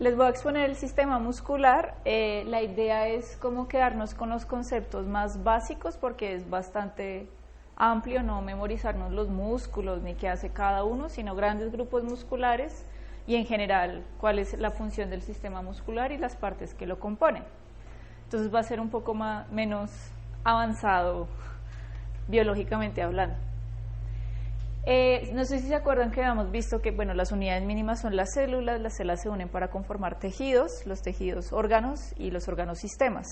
Les voy a exponer el sistema muscular. La idea es como quedarnos con los conceptos más básicos porque es bastante amplio, no memorizarnos los músculos ni qué hace cada uno, sino grandes grupos musculares y en general cuál es la función del sistema muscular y las partes que lo componen. Entonces va a ser un poco menos avanzado biológicamente hablando. No sé si se acuerdan que habíamos visto que bueno, las unidades mínimas son las células se unen para conformar tejidos, los tejidos órganos y los órganos sistemas.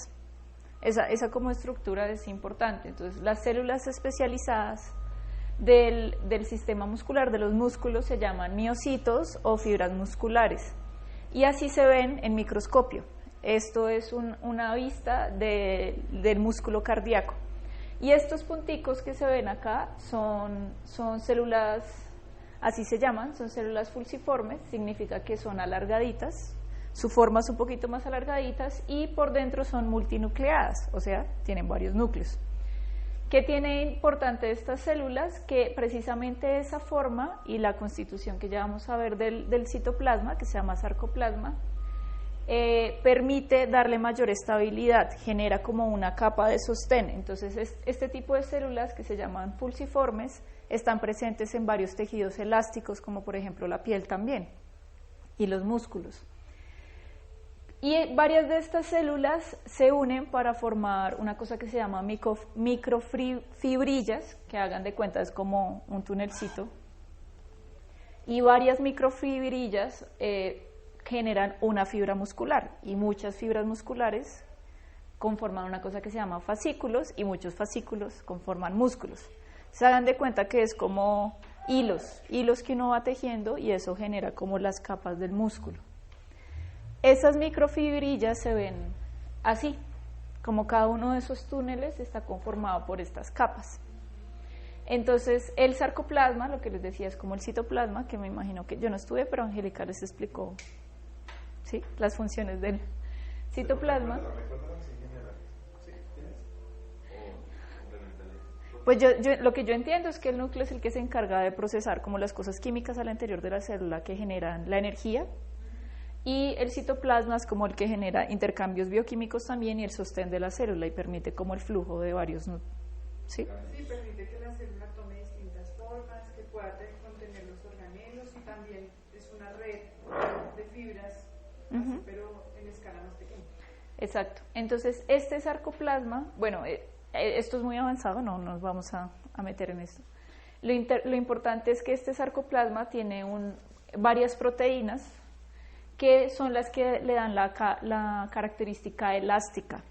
Esa como estructura es importante. Entonces las células especializadas del sistema muscular, de los músculos, se llaman miocitos o fibras musculares y así se ven en microscopio. Esto es una vista del músculo cardíaco. Y estos punticos que se ven acá son células, así se llaman, son células falciformes, significa que son alargaditas, su forma es un poquito más alargaditas y por dentro son multinucleadas, o sea, tienen varios núcleos. ¿Qué tiene importante estas células? Que precisamente esa forma y la constitución que ya vamos a ver del citoplasma, que se llama sarcoplasma, permite darle mayor estabilidad, genera como una capa de sostén. Entonces este tipo de células que se llaman falciformes están presentes en varios tejidos elásticos como por ejemplo la piel también y los músculos. Y varias de estas células se unen para formar una cosa que se llama microfibrillas, que hagan de cuenta es como un tunelcito, y varias microfibrillas generan una fibra muscular y muchas fibras musculares conforman una cosa que se llama fascículos y muchos fascículos conforman músculos. Se hagan de cuenta que es como hilos que uno va tejiendo y eso genera como las capas del músculo. Esas microfibrillas se ven así, como cada uno de esos túneles está conformado por estas capas. Entonces el sarcoplasma, lo que les decía, es como el citoplasma, que me imagino que yo no estuve, pero Angélica les explicó, ¿sí?, las funciones del citoplasma. Pues lo que yo entiendo es que el núcleo es el que se encarga de procesar como las cosas químicas al interior de la célula que generan la energía, y el citoplasma es como el que genera intercambios bioquímicos también y el sostén de la célula y permite como el flujo de varios núcleos. ¿Sí? Sí, permite que la célula tome distintas formas, que pueda contener los organelos y también es una red de fibras, así, pero en escala más pequeña. Exacto. Entonces, este sarcoplasma, bueno, esto es muy avanzado, no nos vamos a meter en esto. Lo importante es que este sarcoplasma tiene varias proteínas que son las que le dan la característica elástica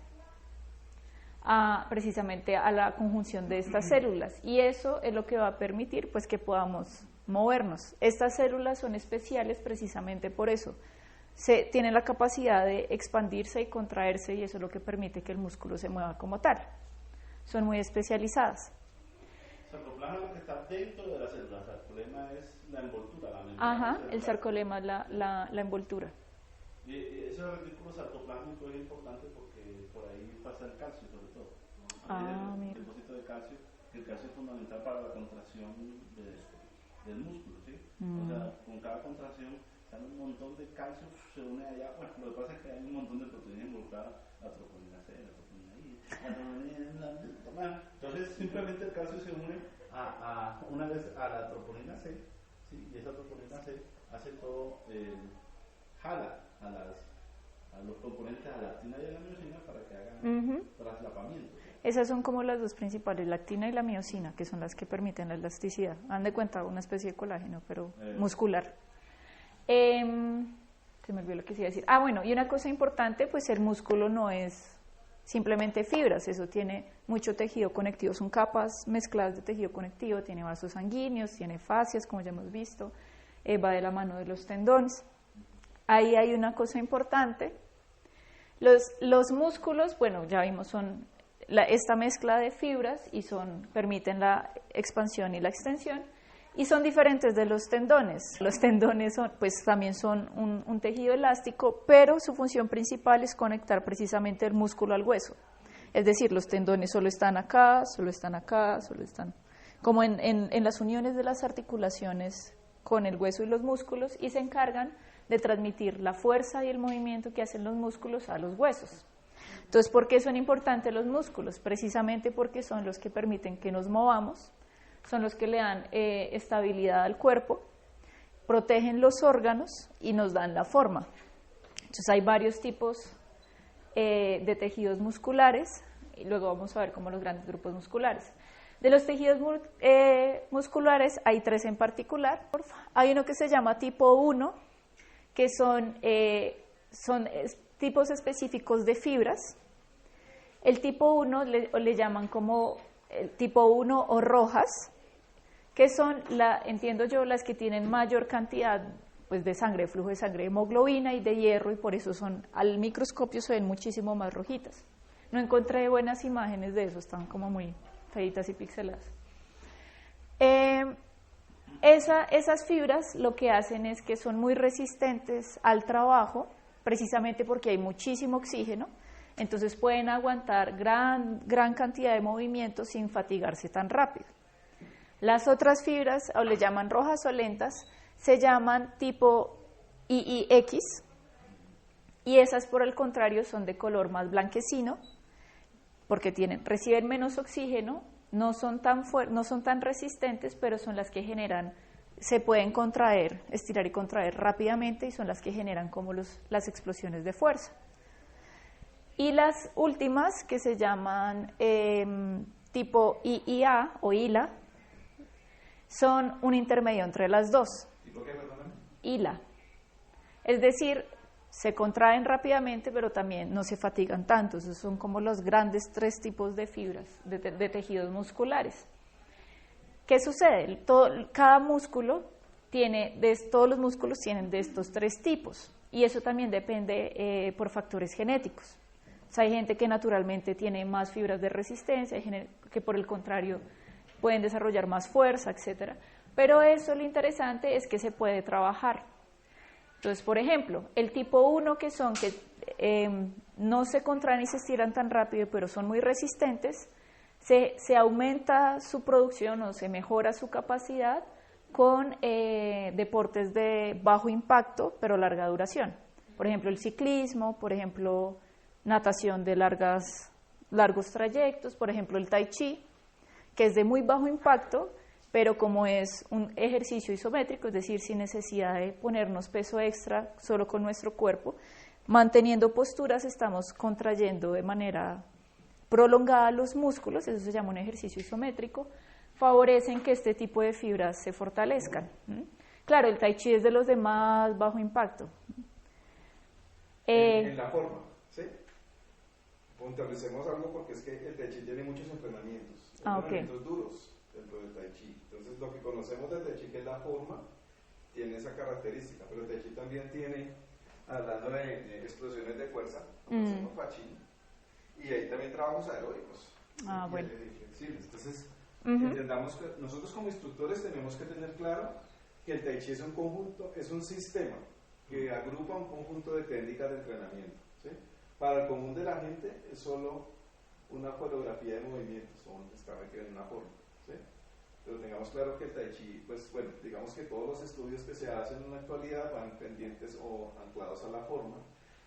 precisamente a la conjunción de estas células, y eso es lo que va a permitir pues que podamos movernos. Estas células son especiales precisamente por eso, tienen la capacidad de expandirse y contraerse y eso es lo que permite que el músculo se mueva como tal, son muy especializadas. El sarcoplasma es lo que está dentro de la célula, el sarcolema es la envoltura, la membrana. Ajá, el sarcolema es la envoltura. Y ese retículo sarcoplámico es importante porque por ahí pasa el calcio sobre todo. El depósito de calcio, que el calcio es fundamental para la contracción del músculo, ¿sí? O sea, con cada contracción sale un montón de calcio, se une allá. Bueno, lo que pasa es que hay un montón de proteínas involucradas, la troponina C, la troponina I, la troponina. Entonces simplemente el calcio se une una vez a la troponina C, ¿sí? Y esa troponina C hace todo, jala a los componentes, a la actina y a la miosina para que hagan traslapamiento. Esas son como las dos principales, la actina y la miosina, que son las que permiten la elasticidad. Han de cuenta una especie de colágeno, pero muscular. Se me olvidó lo que se iba a decir. Bueno, y una cosa importante, pues el músculo no es simplemente fibras, eso tiene mucho tejido conectivo, son capas mezcladas de tejido conectivo, tiene vasos sanguíneos, tiene fascias, como ya hemos visto, va de la mano de los tendones. Ahí hay una cosa importante, los músculos, bueno, ya vimos, son esta mezcla de fibras y permiten la expansión y la extensión, y son diferentes de los tendones. Los tendones también son un tejido elástico, pero su función principal es conectar precisamente el músculo al hueso. Es decir, los tendones solo están acá, solo están acá, solo están como en las uniones de las articulaciones con el hueso y los músculos, y se encargan de transmitir la fuerza y el movimiento que hacen los músculos a los huesos. Entonces, ¿por qué son importantes los músculos? Precisamente porque son los que permiten que nos movamos, son los que le dan estabilidad al cuerpo, protegen los órganos y nos dan la forma. Entonces, hay varios tipos de tejidos musculares, y luego vamos a ver como los grandes grupos musculares. De los tejidos musculares hay 3 en particular. Hay uno que se llama tipo 1, que son tipos específicos de fibras. El tipo 1 le llaman como el tipo 1 o rojas, que son, entiendo yo, las que tienen mayor cantidad pues, de sangre, de flujo de sangre, de hemoglobina y de hierro, y por eso al microscopio se ven muchísimo más rojitas. No encontré buenas imágenes de eso, están como muy feitas y pixeladas. Esas fibras lo que hacen es que son muy resistentes al trabajo, precisamente porque hay muchísimo oxígeno, entonces pueden aguantar gran cantidad de movimiento sin fatigarse tan rápido. Las otras fibras, o le llaman rojas o lentas, se llaman tipo IIX, y esas por el contrario son de color más blanquecino, porque reciben menos oxígeno, no son tan resistentes, pero son las que se pueden estirar y contraer rápidamente, y son las que generan como las explosiones de fuerza. Y las últimas, que se llaman tipo IIA o ILA, son un intermedio entre las dos. ¿Tipo qué, perdón? ILA. Es decir, se contraen rápidamente, pero también no se fatigan tanto. Esos son como los grandes 3 tipos de fibras, de tejidos musculares. ¿Qué sucede? Cada músculo todos los músculos tienen de estos 3 tipos, y eso también depende por factores genéticos. O sea, hay gente que naturalmente tiene más fibras de resistencia, hay gente que por el contrario pueden desarrollar más fuerza, etc. Pero eso, lo interesante es que se puede trabajar. Entonces, por ejemplo, el tipo 1, que no se contraen y se estiran tan rápido, pero son muy resistentes, se aumenta su producción o se mejora su capacidad con deportes de bajo impacto, pero larga duración. Por ejemplo, el ciclismo, por ejemplo, natación de largos trayectos, por ejemplo, el tai chi, que es de muy bajo impacto, pero como es un ejercicio isométrico, es decir, sin necesidad de ponernos peso extra, solo con nuestro cuerpo, manteniendo posturas, estamos contrayendo de manera prolongada los músculos, eso se llama un ejercicio isométrico, favorecen que este tipo de fibras se fortalezcan. Claro, el tai chi es de los de más bajo impacto. En la forma, ¿sí? Puntualicemos algo, porque es que el tai chi tiene muchos entrenamientos, entrenamientos duros dentro del tai chi. Entonces, lo que conocemos del tai chi, que es la forma, tiene esa característica, pero el tai chi también tiene, hablando de explosiones de fuerza, como hacemos Pachín, y hay también trabajos aeróbicos bueno. flexibles. Entonces, entendamos que nosotros como instructores tenemos que tener claro que el tai chi es un conjunto, es un sistema que agrupa un conjunto de técnicas de entrenamiento, ¿sí? Para el común de la gente es solo una coreografía de movimientos, como está en una forma, ¿sí? Pero tengamos claro que el tai chi, pues bueno, digamos que todos los estudios que se hacen en la actualidad van pendientes o anclados a la forma,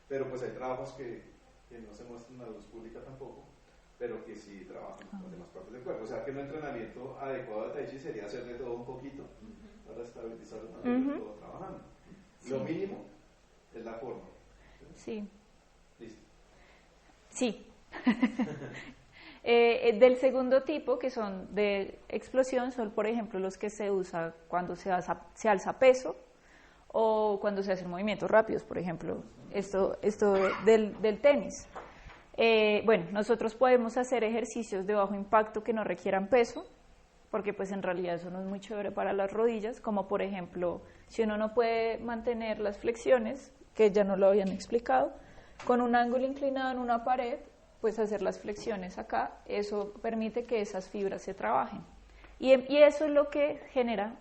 pero pues hay trabajos que no se muestran a la luz pública tampoco, pero que sí trabajan con las demás partes del cuerpo. O sea que un entrenamiento adecuado de tai chi sería hacerle todo un poquito para estabilizar todo trabajando. Sí. Lo mínimo es la forma. Sí. Listo. Sí. Del segundo tipo, que son de explosión, son por ejemplo los que se usa cuando se alza peso o cuando se hacen movimientos rápidos, por ejemplo, esto del tenis. Bueno, nosotros podemos hacer ejercicios de bajo impacto que no requieran peso, porque pues en realidad eso no es muy chévere para las rodillas, como por ejemplo, si uno no puede mantener las flexiones, que ya no lo habían explicado, con un ángulo inclinado en una pared, pues hacer las flexiones acá, eso permite que esas fibras se trabajen. Y eso es lo que genera,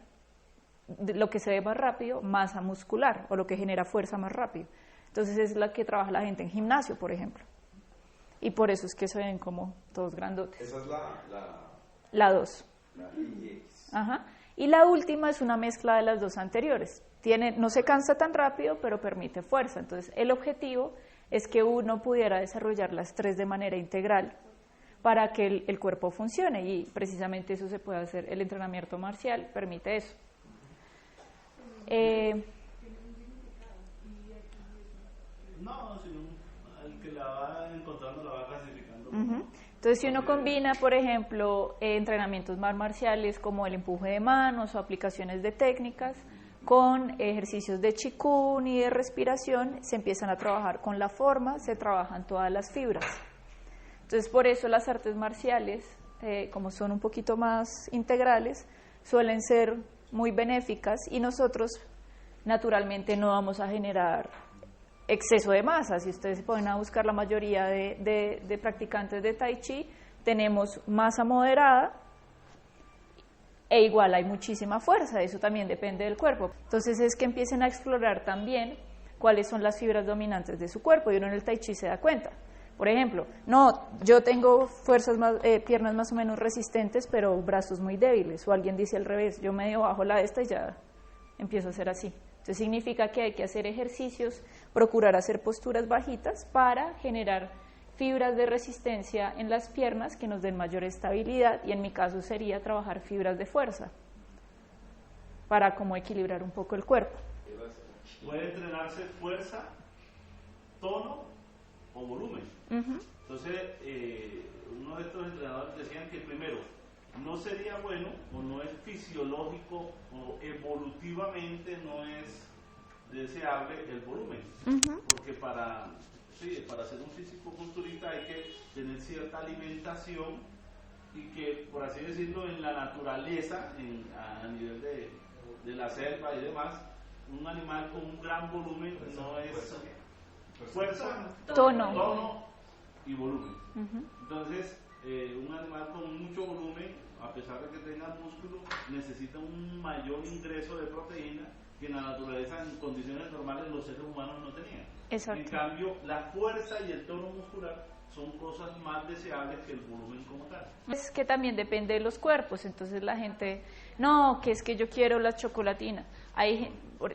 lo que se ve más rápido, masa muscular, o lo que genera fuerza más rápido. Entonces es la que trabaja la gente en gimnasio, por ejemplo. Y por eso es que se ven como todos grandotes. Esa es la 2. La IX. Ajá. Y la última es una mezcla de las dos anteriores. no se cansa tan rápido, pero permite fuerza. Entonces, el objetivo es que uno pudiera desarrollar las 3 de manera integral para que el cuerpo funcione, y precisamente eso se puede hacer. El entrenamiento marcial permite eso. No, sino el que la va encontrando la va clasificando. Entonces, si uno combina, por ejemplo, entrenamientos más marciales como el empuje de manos o aplicaciones de técnicas con ejercicios de Qigong y de respiración, se empiezan a trabajar con la forma, se trabajan todas las fibras. Entonces, por eso las artes marciales, como son un poquito más integrales, suelen ser muy benéficas, y nosotros naturalmente no vamos a generar exceso de masa. Si ustedes se ponen a buscar, la mayoría de practicantes de Tai Chi tenemos masa moderada, e igual hay muchísima fuerza. Eso también depende del cuerpo. Entonces es que empiecen a explorar también cuáles son las fibras dominantes de su cuerpo, y uno en el Tai Chi se da cuenta. Por ejemplo, no, yo tengo piernas más o menos resistentes, pero brazos muy débiles, o alguien dice al revés, yo medio bajo la esta y ya empiezo a hacer así. Entonces significa que hay que hacer ejercicios, procurar hacer posturas bajitas para generar fibras de resistencia en las piernas que nos den mayor estabilidad, y en mi caso sería trabajar fibras de fuerza para como equilibrar un poco el cuerpo. Puede entrenarse fuerza, tono o volumen. Entonces, uno de estos entrenadores decían que primero, no sería bueno o no es fisiológico o evolutivamente no es deseable el volumen, porque para ser un físico-culturista hay que tener cierta alimentación, y que, por así decirlo, en la naturaleza, a nivel de la selva y demás, un animal con un gran volumen no es fuerza, tono y volumen. Entonces, un animal con mucho volumen, a pesar de que tenga músculo, necesita un mayor ingreso de proteína que en la naturaleza, en condiciones normales, los seres humanos no tenían. Exacto. En cambio, la fuerza y el tono muscular son cosas más deseables que el volumen como tal. Es que también depende de los cuerpos. Entonces la gente, no, que es que yo quiero la chocolatina.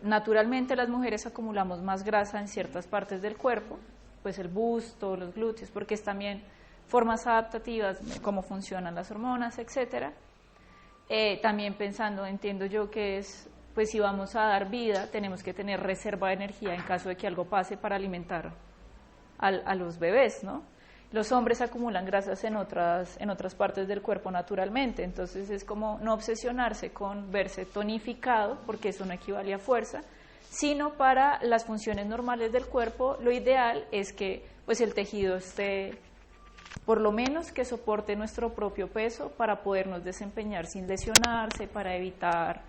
Naturalmente las mujeres acumulamos más grasa en ciertas partes del cuerpo, pues el busto, los glúteos, porque es también formas adaptativas, cómo funcionan las hormonas, etcétera. También pensando, entiendo yo que es, pues si vamos a dar vida, tenemos que tener reserva de energía en caso de que algo pase para alimentar a los bebés, ¿no? Los hombres acumulan grasas en otras partes del cuerpo naturalmente, entonces es como no obsesionarse con verse tonificado, porque eso no equivale a fuerza, sino para las funciones normales del cuerpo, lo ideal es que pues el tejido esté, por lo menos que soporte nuestro propio peso para podernos desempeñar sin lesionarse, para evitar,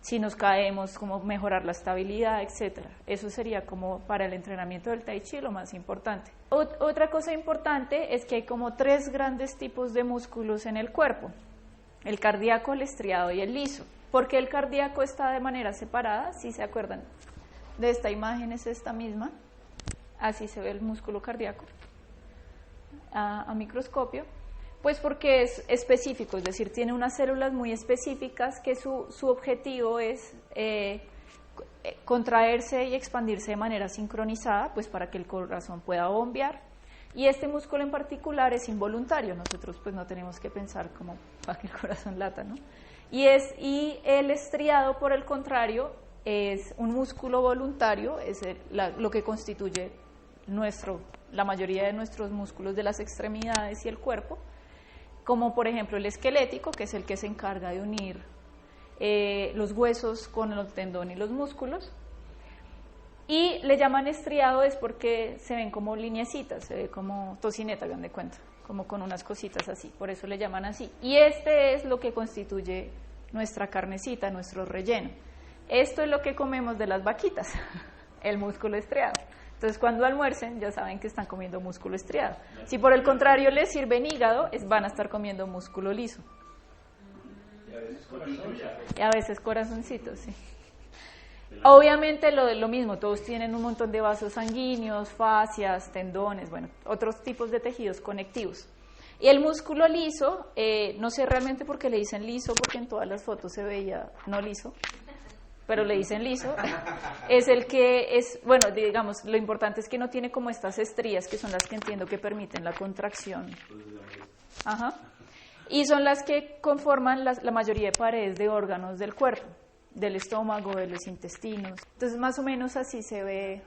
si nos caemos, como mejorar la estabilidad, etcétera. Eso sería como para el entrenamiento del Tai Chi lo más importante. Otra cosa importante es que hay como 3 grandes tipos de músculos en el cuerpo: el cardíaco, el estriado y el liso. ¿Por qué el cardíaco está de manera separada? Si se acuerdan de esta imagen, es esta misma, así se ve el músculo cardíaco a microscopio. Pues porque es específico, es decir, tiene unas células muy específicas que su objetivo es contraerse y expandirse de manera sincronizada, pues para que el corazón pueda bombear. Y este músculo en particular es involuntario, nosotros pues no tenemos que pensar como para que el corazón lata, ¿no? Y el estriado, por el contrario, es un músculo voluntario, es lo que constituye la mayoría de nuestros músculos de las extremidades y el cuerpo, como por ejemplo el esquelético, que es el que se encarga de unir los huesos con el tendón y los músculos. Y le llaman estriado es porque se ven como lineecitas, se ve como tocineta, hagan de cuenta, como con unas cositas así, por eso le llaman así. Y este es lo que constituye nuestra carnecita, nuestro relleno. Esto es lo que comemos de las vaquitas, el músculo estriado. Entonces, cuando almuercen, ya saben que están comiendo músculo estriado. Si por el contrario les sirven hígado, van a estar comiendo músculo liso. Y a veces corazoncitos, sí. Obviamente lo mismo, todos tienen un montón de vasos sanguíneos, fascias, tendones, bueno, otros tipos de tejidos conectivos. Y el músculo liso, no sé realmente por qué le dicen liso, porque en todas las fotos se veía no liso. pero le dicen liso, es el que es, bueno, digamos, lo importante es que no tiene como estas estrías que son las que entiendo que permiten la contracción. Ajá. Y son las que conforman la mayoría de paredes de órganos del cuerpo, del estómago, de los intestinos. Entonces, más o menos así se ve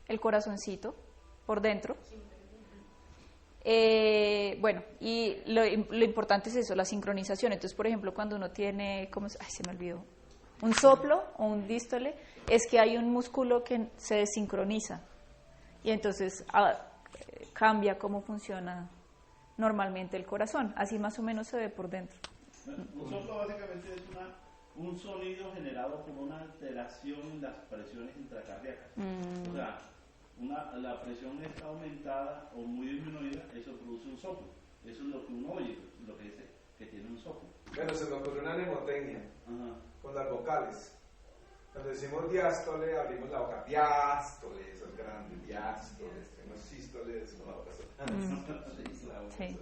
el corazoncito por dentro. Bueno, y lo importante es eso, la sincronización. Entonces, por ejemplo, cuando uno tiene, se me olvidó, un soplo o un dístole, es que hay un músculo que se desincroniza y entonces cambia cómo funciona normalmente el corazón. Así más o menos se ve por dentro. Un soplo básicamente es un sonido generado por una alteración en las presiones intracardíacas. O sea, la presión está aumentada o muy disminuida, eso produce un soplo. Eso es lo que uno oye, lo que dice que tiene un soplo. Bueno, se me ocurrió una mnemotecnia con las vocales. Cuando decimos diástole, abrimos la boca. Diástole, eso es grande. Diástole, tenemos sístoles con la boca cerrada. Sí.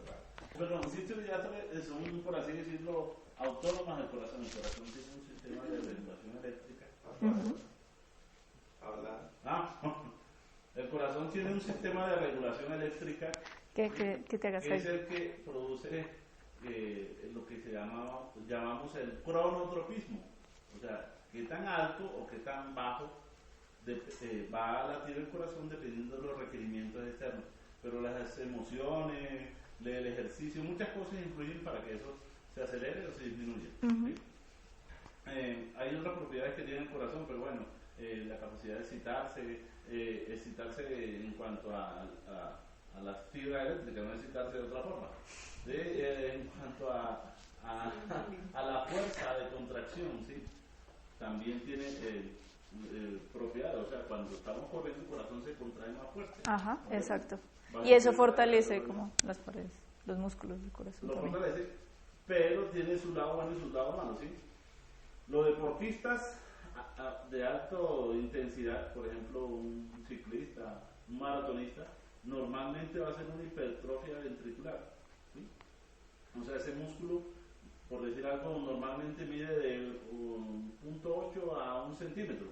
Pero los sístoles y diástoles son, por así decirlo, autónomas del corazón. El corazón tiene un sistema de regulación eléctrica. El corazón tiene un sistema de regulación eléctrica que te hagas que es el que produce lo que llamamos el cronotropismo. O sea, qué tan alto o qué tan bajo va a latir el corazón dependiendo de los requerimientos externos. Pero las emociones, el ejercicio, muchas cosas influyen para que eso se acelere o se disminuya. ¿Sí? Hay otras propiedades que tiene el corazón, pero bueno, la capacidad de excitarse en cuanto a la fibra eléctrica, no excitarse de otra forma. ¿Sí? En cuanto a la fuerza de contracción, ¿sí? También tiene propiedades, o sea, cuando estamos corriendo el corazón se contrae más fuerte. Ajá, ¿vale? Exacto. Y eso fortalece como las paredes, los músculos del corazón. Lo fortalece, pero tiene su lado bueno y su lado malo, ¿sí? Los deportistas de alta intensidad, por ejemplo, un ciclista, un maratonista, normalmente va a ser una hipertrofia ventricular, ¿sí? O sea, ese músculo, por decir algo, normalmente mide de 0.8 a 1 centímetro.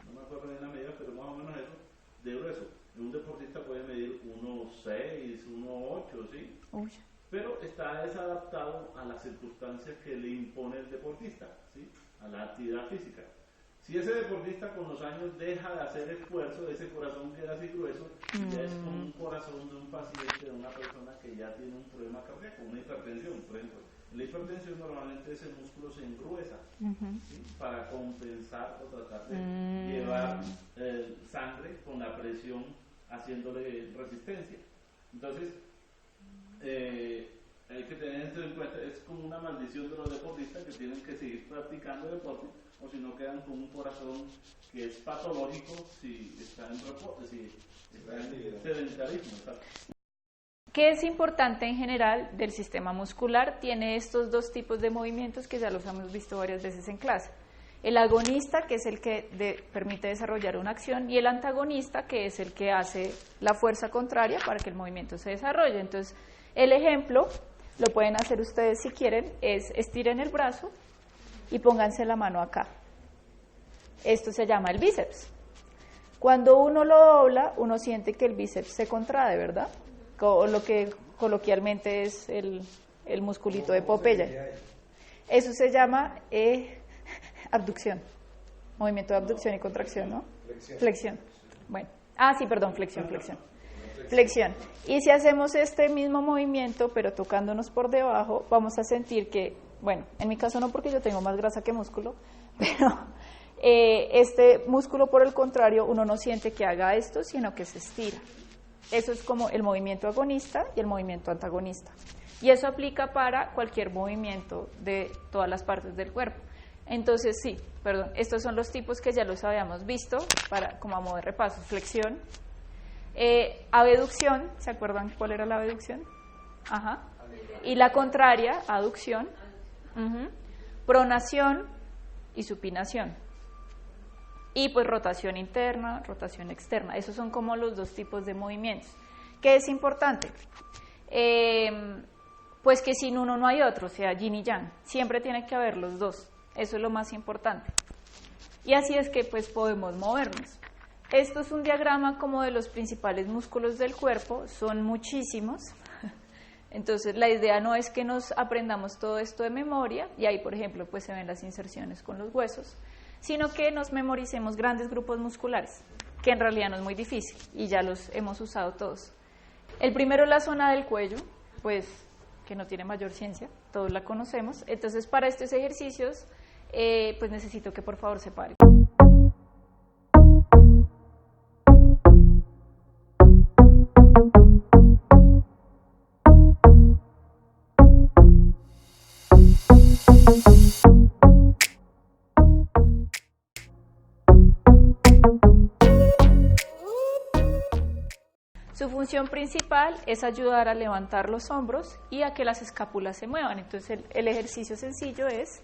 No me acuerdo bien la medida, pero más o menos eso, de grueso. Un deportista puede medir 1.6, 1.8, ¿sí? Uy. Pero está desadaptado a las circunstancias que le impone el deportista, ¿sí? A la actividad física. Si ese deportista con los años deja de hacer esfuerzo, ese corazón queda así grueso, ya es como un corazón de un paciente, de una persona que ya tiene un problema cardíaco, una hipertensión, por ejemplo. En la hipertensión normalmente ese músculo se engruesa, ¿sí? Para compensar o tratar de llevar sangre con la presión, haciéndole resistencia. Entonces, hay que tener esto en cuenta, es como una maldición de los deportistas que tienen que seguir practicando deporte, o si no quedan con un corazón que es patológico si están en deporte, si están en sedentarismo. ¿Sabes? ¿Qué es importante en general del sistema muscular? Tiene estos dos tipos de movimientos que ya los hemos visto varias veces en clase. El agonista, que es el que permite desarrollar una acción, y el antagonista, que es el que hace la fuerza contraria para que el movimiento se desarrolle. Entonces, el ejemplo, lo pueden hacer ustedes si quieren, es estiren el brazo y pónganse la mano acá. Esto se llama el bíceps. Cuando uno lo dobla, uno siente que el bíceps se contrae, ¿verdad? O lo que coloquialmente es el musculito de Popeye. Eso se llama abducción. Movimiento de abducción y contracción, ¿no? Flexión. Bueno. Sí, perdón, flexión. Flexión. Y si hacemos este mismo movimiento, pero tocándonos por debajo, vamos a sentir que, bueno, en mi caso no porque yo tengo más grasa que músculo, pero este músculo, por el contrario, uno no siente que haga esto, sino que se estira. Eso es como el movimiento agonista y el movimiento antagonista. Y eso aplica para cualquier movimiento de todas las partes del cuerpo. Entonces, estos son los tipos que ya los habíamos visto, como a modo de repaso. Flexión, abducción, ¿se acuerdan cuál era la abducción? Ajá. Y la contraria, aducción, pronación y supinación. Y pues rotación interna, rotación externa. Esos son como los dos tipos de movimientos. ¿Qué es importante? Pues que sin uno no hay otro, o sea, yin y yang. Siempre tiene que haber los dos. Eso es lo más importante. Y así es que pues podemos movernos. Esto es un diagrama como de los principales músculos del cuerpo, son muchísimos. Entonces la idea no es que nos aprendamos todo esto de memoria, y ahí por ejemplo pues se ven las inserciones con los huesos, sino que nos memoricemos grandes grupos musculares, que en realidad no es muy difícil y ya los hemos usado todos. El primero es la zona del cuello, pues que no tiene mayor ciencia, todos la conocemos. Entonces para estos ejercicios pues necesito que por favor se paren. Su función principal es ayudar a levantar los hombros y a que las escápulas se muevan. Entonces el ejercicio sencillo es,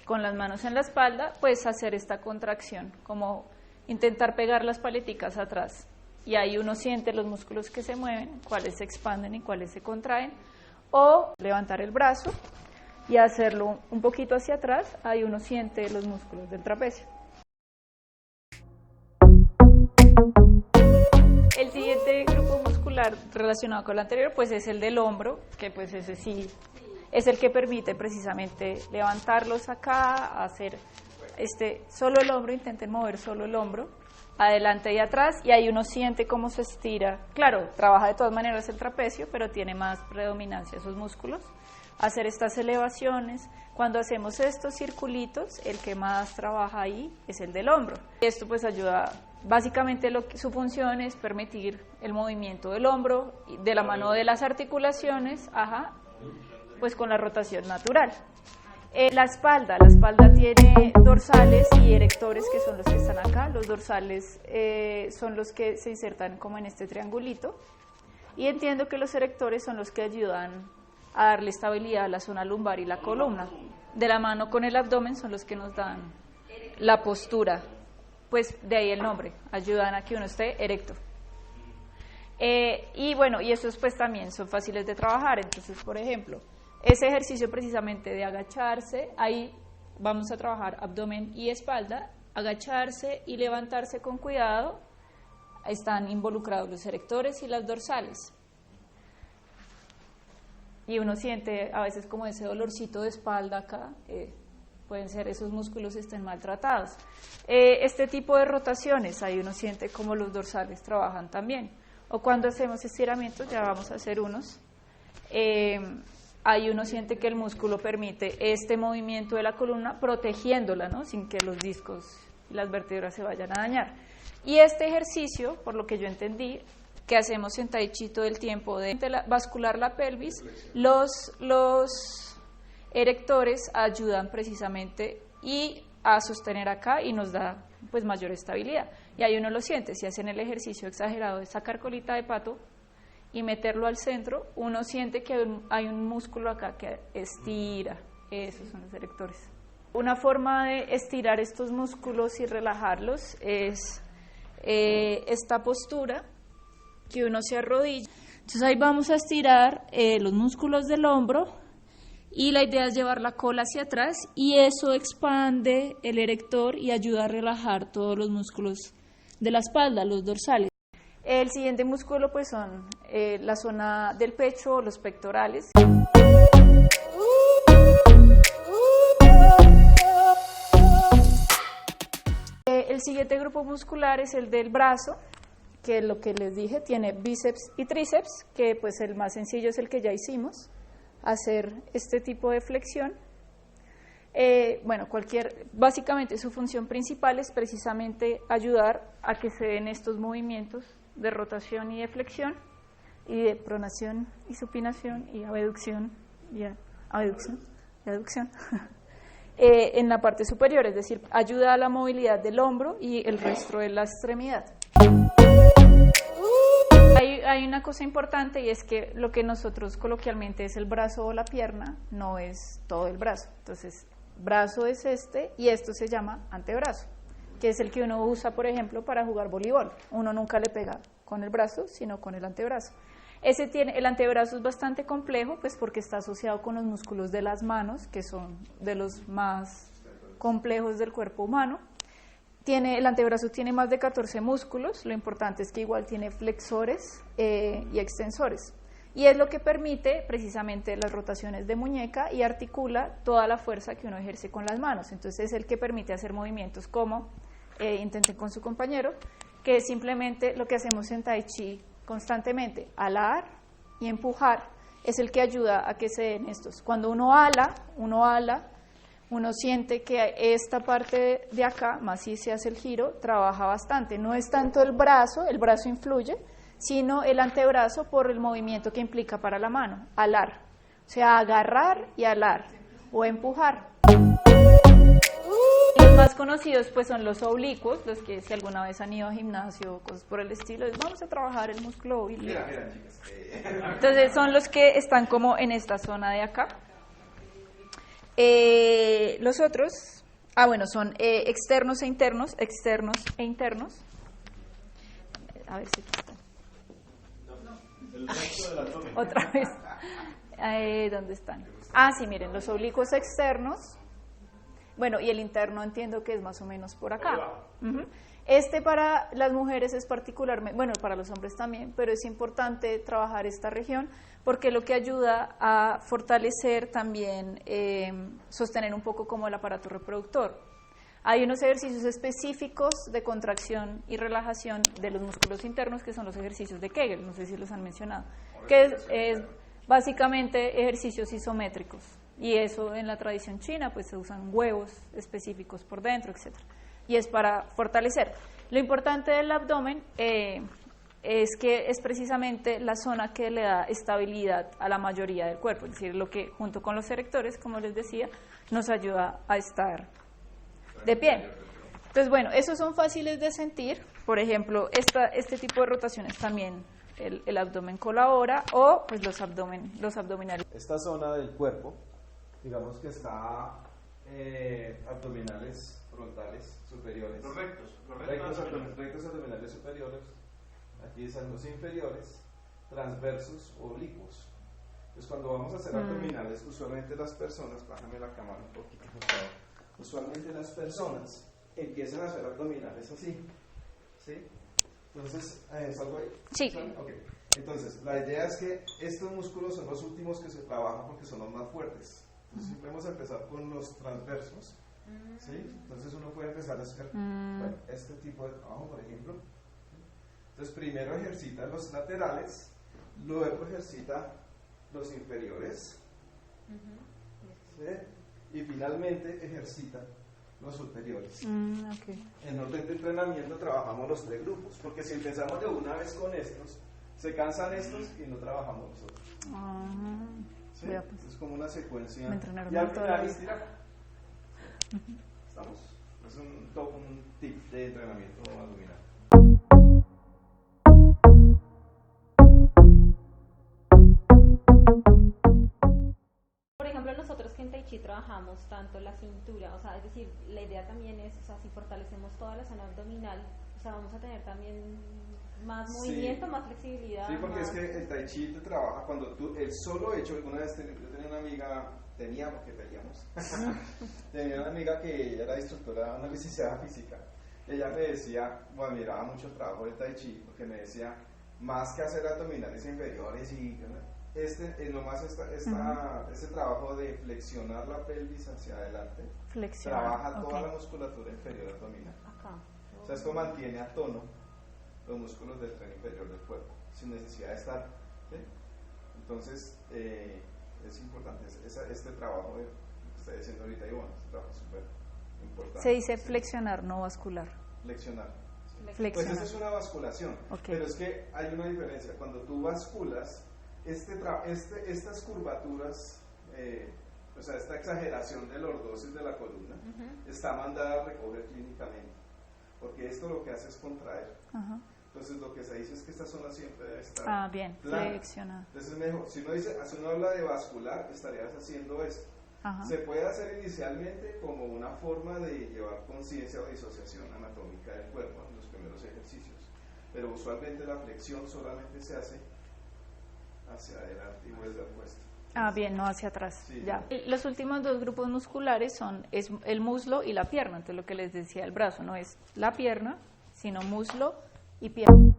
con las manos en la espalda, pues hacer esta contracción, como intentar pegar las paleticas atrás. Y ahí uno siente los músculos que se mueven, cuáles se expanden y cuáles se contraen. O levantar el brazo y hacerlo un poquito hacia atrás, ahí uno siente los músculos del trapecio. El siguiente grupo muscular relacionado con el anterior pues es el del hombro, que pues ese sí es el que permite precisamente levantarlos acá, hacer solo el hombro, intenten mover solo el hombro, adelante y atrás, y ahí uno siente cómo se estira. Claro, trabaja de todas maneras el trapecio, pero tiene más predominancia esos músculos. Hacer estas elevaciones, cuando hacemos estos circulitos, el que más trabaja ahí es el del hombro. Esto pues ayuda, básicamente su función es permitir el movimiento del hombro, de la mano de las articulaciones, pues con la rotación natural. La espalda tiene dorsales y erectores, que son los que están acá. Los dorsales son los que se insertan como en este triangulito, y entiendo que los erectores son los que ayudan a darle estabilidad a la zona lumbar y la columna. De la mano con el abdomen son los que nos dan la postura, pues de ahí el nombre, ayudan a que uno esté erecto. Y bueno, y esos pues también son fáciles de trabajar. Entonces, por ejemplo, ese ejercicio precisamente de agacharse, ahí vamos a trabajar abdomen y espalda, agacharse y levantarse con cuidado, están involucrados los erectores y las dorsales. Y uno siente a veces como ese dolorcito de espalda acá, pueden ser esos músculos estén maltratados. Este tipo de rotaciones, ahí uno siente como los dorsales trabajan también. O cuando hacemos estiramientos, ya vamos a hacer unos, ahí uno siente que el músculo permite este movimiento de la columna protegiéndola, ¿no? Sin que los discos y las vértebras se vayan a dañar. Y este ejercicio, por lo que yo entendí, que hacemos en Tai Chi todo el tiempo, de bascular la pelvis, los erectores ayudan precisamente y a sostener acá y nos da pues mayor estabilidad. Y ahí uno lo siente, si hacen el ejercicio exagerado de sacar colita de pato y meterlo al centro, uno siente que hay un músculo acá que estira, esos son los erectores. Una forma de estirar estos músculos y relajarlos es esta postura, que uno se arrodilla. Entonces ahí vamos a estirar los músculos del hombro y la idea es llevar la cola hacia atrás y eso expande el erector y ayuda a relajar todos los músculos de la espalda, los dorsales. El siguiente músculo pues son la zona del pecho, los pectorales. El siguiente grupo muscular es el del brazo, que lo que les dije, tiene bíceps y tríceps, que pues el más sencillo es el que ya hicimos, hacer este tipo de flexión. Bueno, básicamente su función principal es precisamente ayudar a que se den estos movimientos de rotación y de flexión, y de pronación y supinación y abducción y aducción. En la parte superior, es decir, ayuda a la movilidad del hombro y el resto de la extremidad. Hay una cosa importante y es que lo que nosotros coloquialmente es el brazo o la pierna no es todo el brazo. Entonces, brazo es este y esto se llama antebrazo, que es el que uno usa, por ejemplo, para jugar voleibol. Uno nunca le pega con el brazo, sino con el antebrazo. El antebrazo es bastante complejo, pues porque está asociado con los músculos de las manos, que son de los más complejos del cuerpo humano. el antebrazo tiene más de 14 músculos, lo importante es que igual tiene flexores y extensores. Y es lo que permite precisamente las rotaciones de muñeca y articula toda la fuerza que uno ejerce con las manos. Entonces es el que permite hacer movimientos como intenten con su compañero, que es simplemente lo que hacemos en Tai Chi constantemente, alar y empujar, es el que ayuda a que se den estos. Cuando uno ala, uno siente que esta parte de acá, más si se hace el giro, trabaja bastante. No es tanto el brazo influye, sino el antebrazo por el movimiento que implica para la mano, alar, o sea, agarrar y alar, o empujar. Los más conocidos pues son los oblicuos, los que si alguna vez han ido a gimnasio o cosas por el estilo, vamos a trabajar el músculo oblicuo. Mira, chicas. Entonces son los que están como en esta zona de acá. Los otros, son externos e internos, A ver si aquí están. El resto del abdomen. Otra vez. ¿Dónde están? Sí, miren, los oblicuos externos. Bueno, y el interno entiendo que es más o menos por acá. Este para las mujeres es particularmente, bueno, para los hombres también, pero es importante trabajar esta región porque lo que ayuda a fortalecer también, sostener un poco como el aparato reproductor. Hay unos ejercicios específicos de contracción y relajación de los músculos internos que son los ejercicios de Kegel, no sé si los han mencionado, que es básicamente ejercicios isométricos. Y eso en la tradición china pues se usan huevos específicos por dentro, etc. Y es para fortalecer. Lo importante del abdomen es que es precisamente la zona que le da estabilidad a la mayoría del cuerpo, es decir, lo que junto con los erectores, como les decía, nos ayuda a estar de pie. Entonces, bueno, esos son fáciles de sentir. Por ejemplo, este tipo de rotaciones también el abdomen colabora, o pues los abdominales. Esta zona del cuerpo, digamos que está abdominales frontales superiores. Los rectos Abdominales superiores. Aquí están los inferiores, transversos, oblicuos. Entonces cuando vamos a hacer abdominales, usualmente las personas, bájame la cámara un poquito por favor, usualmente las personas empiezan a hacer abdominales así, ¿sí? Entonces, ¿salgo ahí? Sí. Okay. Entonces, la idea es que estos músculos son los últimos que se trabajan porque son los más fuertes. Entonces, siempre vamos a empezar con los transversos, ¿sí? Entonces uno puede empezar a hacer este tipo de trabajo, por ejemplo. Entonces, primero ejercita los laterales, luego ejercita los inferiores, ¿sí? Y finalmente ejercita los superiores. Okay. En orden de entrenamiento trabajamos los 3 grupos, porque si empezamos de una vez con estos, se cansan estos y no trabajamos los otros. ¿Sí? Pues. Es como una secuencia. Y al final estirar. ¿Estamos? Es un tip de entrenamiento abdominal. Por ejemplo, nosotros que en Tai Chi trabajamos tanto la cintura, o sea, es decir, la idea también es, o sea, si fortalecemos toda la zona abdominal, o sea, vamos a tener también más movimiento, más flexibilidad. Sí, porque es que el Tai Chi te trabaja cuando tú, el solo hecho, alguna vez yo tenía una amiga, tenía una amiga que ella era instructora, una licenciada física. Ella me decía, bueno, miraba mucho el trabajo del Tai Chi, porque me decía, más que hacer abdominales inferiores y nomás este trabajo de flexionar la pelvis hacia adelante, trabaja toda la musculatura inferior abdominal. O sea, esto mantiene a tono los músculos del tren inferior del cuerpo, sin necesidad de estar, ¿sí? Entonces, es importante este trabajo que está diciendo ahorita Ivonne, este trabajo es súper importante. Se dice flexionar, no vascular. Flexionar. ¿Sí? Flexionar. Pues esa es una vasculación, pero es que hay una diferencia. Cuando tú basculas, estas curvaturas, o sea, esta exageración de lordosis de la columna, está mandada a recoger clínicamente, porque esto lo que hace es contraer. Entonces lo que se dice es que esta zona siempre debe estar bien, plana. flexionada. Entonces es mejor, si uno habla de vascular, estarías haciendo esto. Se puede hacer inicialmente como una forma de llevar conciencia o disociación anatómica del cuerpo en los primeros ejercicios, pero usualmente la flexión solamente se hace hacia adelante y vuelve al puesto. Ah, bien, no hacia atrás, Sí. ya. Los últimos dos grupos musculares es el muslo y la pierna, entonces lo que les decía, el brazo no es la pierna, sino muslo y pierna.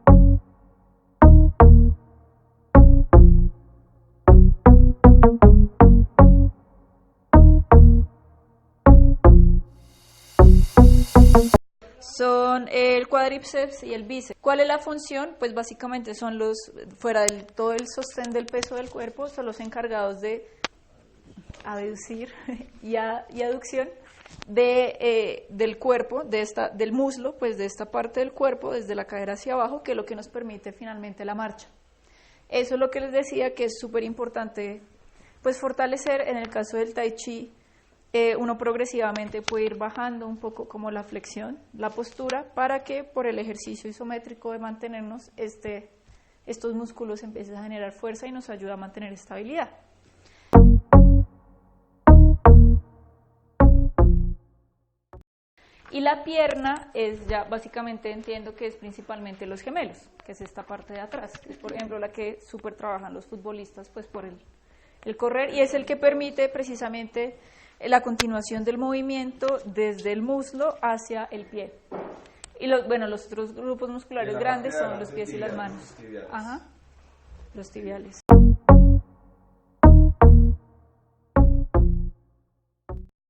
Son el cuádriceps y el bíceps. ¿Cuál es la función? Pues básicamente son fuera del todo el sostén del peso del cuerpo, son los encargados de aducir y aducción del cuerpo, del muslo, pues de esta parte del cuerpo, desde la cadera hacia abajo, que es lo que nos permite finalmente la marcha. Eso es lo que les decía que es súper importante, pues fortalecer. En el caso del Tai Chi, uno progresivamente puede ir bajando un poco como la flexión, la postura, para que por el ejercicio isométrico de mantenernos, estos músculos empiecen a generar fuerza y nos ayuda a mantener estabilidad. Y la pierna es ya, básicamente entiendo que es principalmente los gemelos, que es esta parte de atrás, que es por ejemplo la que súper trabajan los futbolistas, pues por el correr, y es el que permite precisamente la continuación del movimiento desde el muslo hacia el pie. Y los otros grupos musculares grandes son los pies y las manos. Los tibiales. Ajá, los tibiales.